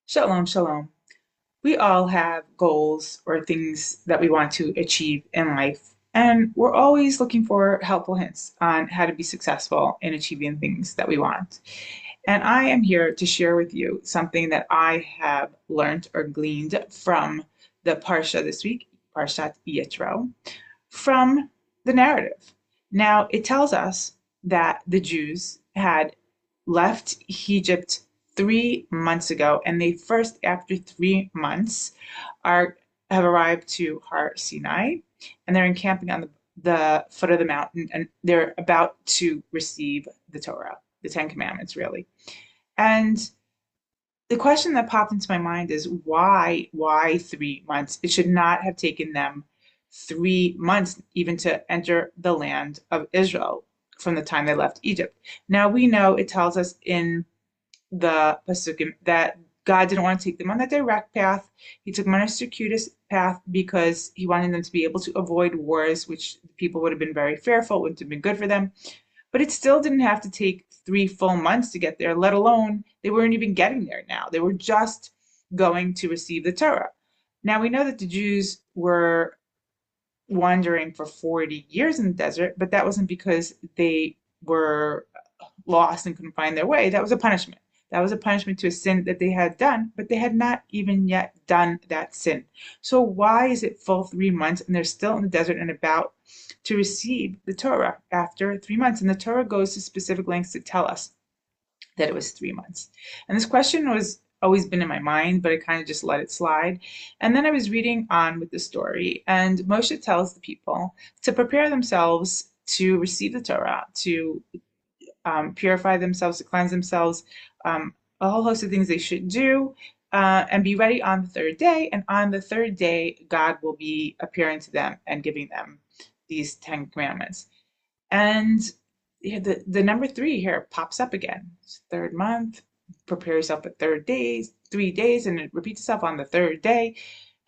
Shalom, shalom. We all have goals or things that we want to achieve in life, and we're always looking for helpful hints on how to be successful in achieving things that we want. And I am here to share with you something that I have learned or gleaned from the Parsha this week, Parshat Yitro, from the narrative. Now, it tells us that the Jews had left Egypt 3 months ago, and they first, after 3 months, are have arrived to Har Sinai, and they're encamping on the foot of the mountain, and they're about to receive the Torah, the Ten Commandments, really. And the question that popped into my mind is why 3 months? It should not have taken them 3 months even to enter the land of Israel from the time they left Egypt. Now we know it tells us in the Pasukim that God didn't want to take them on that direct path. He took them on a circuitous path because he wanted them to be able to avoid wars, which people would have been very fearful, wouldn't have been good for them. But it still didn't have to take 3 full months to get there, let alone they weren't even getting there now. They were just going to receive the Torah. Now we know that the Jews were wandering for 40 years in the desert, but that wasn't because they were lost and couldn't find their way. That was a punishment. That was a punishment to a sin that they had done, but they had not even yet done that sin. So why is it full 3 months and they're still in the desert and about to receive the Torah after 3 months? And the Torah goes to specific lengths to tell us that it was 3 months. And this question was always been in my mind, but I kind of just let it slide. And then I was reading on with the story, and Moshe tells the people to prepare themselves to receive the Torah, to purify themselves, to cleanse themselves, a whole host of things they should do, and be ready on the third day. And on the third day, God will be appearing to them and giving them these Ten Commandments. And yeah, the number three here pops up again. It's third month, prepare yourself for 3 days, and it repeats itself on the third day.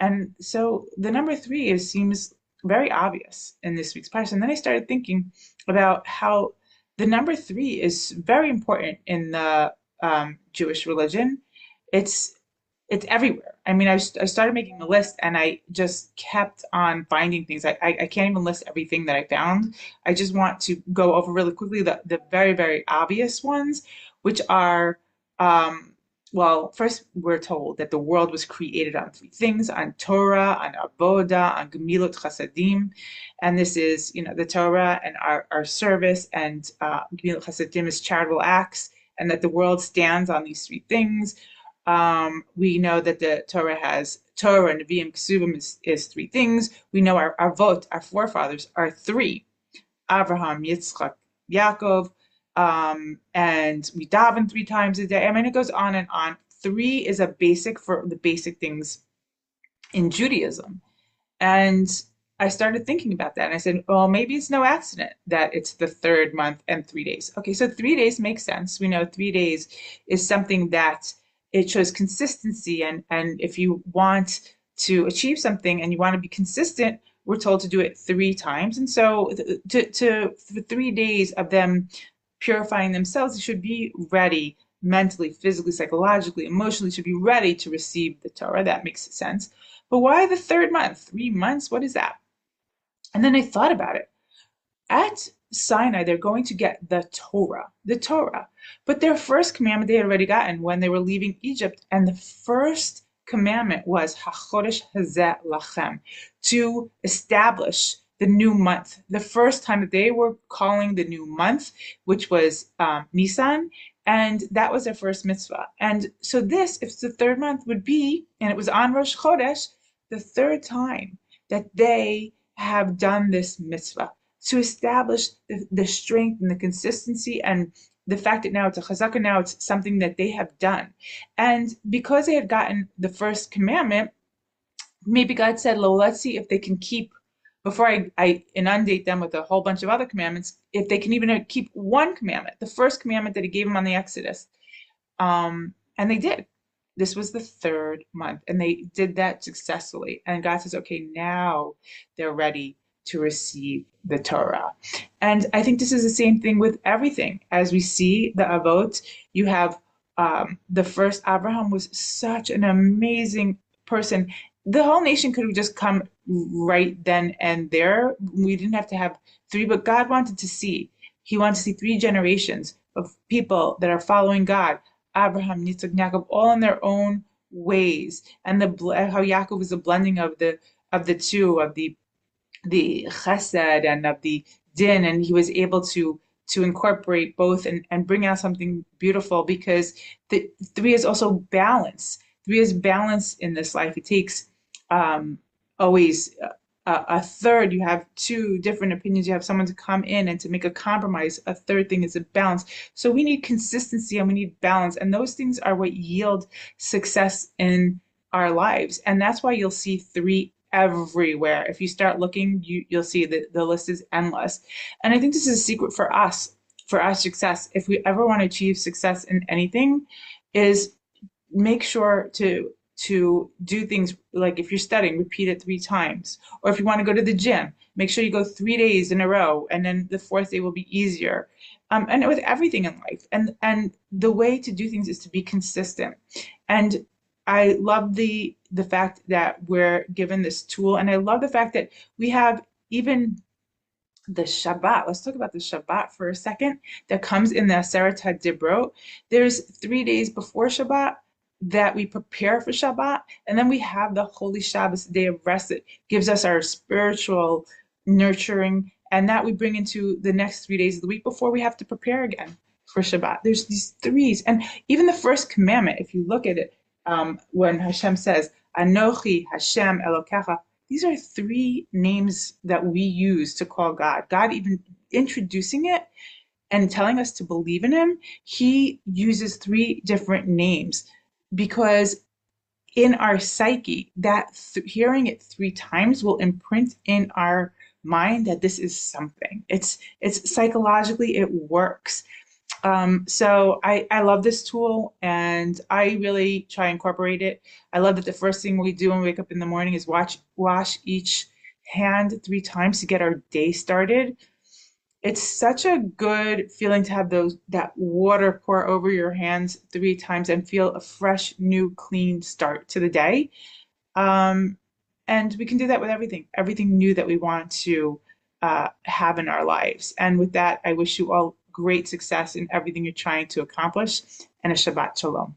And so the number three seems very obvious in this week's parsha. And then I started thinking about how the number three is very important in the Jewish religion. It's it's everywhere. I mean, I started making a list and I just kept on finding things. I can't even list everything that I found. I just want to go over really quickly the very, very obvious ones, which are, well, first we're told that the world was created on three things, on Torah, on Avoda, on Gemilut Chasadim. And this is, the Torah and our service, and Gemilut Chasadim is charitable acts, and that the world stands on these three things. We know that the Torah has Torah, Nevi'im, Kesuvim is three things. We know our Avot, our forefathers, are three: Abraham, Yitzchak, Yaakov, and we daven 3 times a day. I mean, it goes on and on. Three is a basic for the basic things in Judaism. And I started thinking about that, and I said, well, maybe it's no accident that it's the third month and 3 days. Okay, so 3 days makes sense. We know 3 days is something that it shows consistency, and if you want to achieve something and you want to be consistent, we're told to do it 3 times. And so for 3 days of them purifying themselves, they should be ready mentally, physically, psychologically, emotionally, should be ready to receive the Torah. That makes sense. But why the third month? 3 months? What is that? And then I thought about it. At Sinai, they're going to get the Torah. But their first commandment they had already gotten when they were leaving Egypt. And the first commandment was HaChodesh Hazeh Lachem, to establish the new month. The first time that they were calling the new month, which was Nisan, and that was their first mitzvah. And so this, if it's the third month, would be, and it was on Rosh Chodesh, the third time that they have done this mitzvah, to establish the strength and the consistency, and the fact that now it's a chazakah, now it's something that they have done. And because they had gotten the first commandment, maybe God said, well, let's see if they can keep, before I inundate them with a whole bunch of other commandments, if they can even keep one commandment, the first commandment that he gave them on the Exodus. And they did. This was the third month, and they did that successfully. And God says, okay, now they're ready to receive the Torah. And I think this is the same thing with everything. As we see the Avot, you have The first Abraham was such an amazing person. The whole nation could have just come right then and there. We didn't have to have three, but God wanted to see. He wanted to see three generations of people that are following God. Abraham, Yitzhak, Jacob, all in their own ways, and how Yaakov is a blending of the two, of the chesed and of the din, and he was able to incorporate both and bring out something beautiful because the three is also balance. Three is balance in this life. It takes always a third. You have two different opinions. You have someone to come in and to make a compromise. A third thing is a balance. So we need consistency and we need balance, and those things are what yield success in our lives. And that's why you'll see three everywhere. If you start looking, you'll see that the list is endless. And I think this is a secret for our success. If we ever want to achieve success in anything, is make sure to do things like if you're studying, repeat it three times. Or if you want to go to the gym, make sure you go 3 days in a row, and then the fourth day will be easier. And with everything in life, and the way to do things is to be consistent. And I love the fact that we're given this tool, and I love the fact that we have even the Shabbat. Let's talk about the Shabbat for a second that comes in the Aseret HaDibrot. There's 3 days before Shabbat that we prepare for Shabbat, and then we have the Holy Shabbos, the day of rest that gives us our spiritual nurturing, and that we bring into the next 3 days of the week before we have to prepare again for Shabbat. There's these threes, and even the first commandment, if you look at it, when Hashem says, Anochi Hashem Elokecha, these are three names that we use to call God. God even introducing it and telling us to believe in him, he uses three different names because in our psyche, that hearing it three times will imprint in our mind that this is something. It's psychologically it works. So I love this tool and I really try and incorporate it. I love that the first thing we do when we wake up in the morning is wash each hand 3 times to get our day started. It's such a good feeling to have that water pour over your hands 3 times and feel a fresh, new, clean start to the day. Um, and we can do that with everything new that we want to have in our lives. And with that, I wish you all great success in everything you're trying to accomplish and a Shabbat Shalom.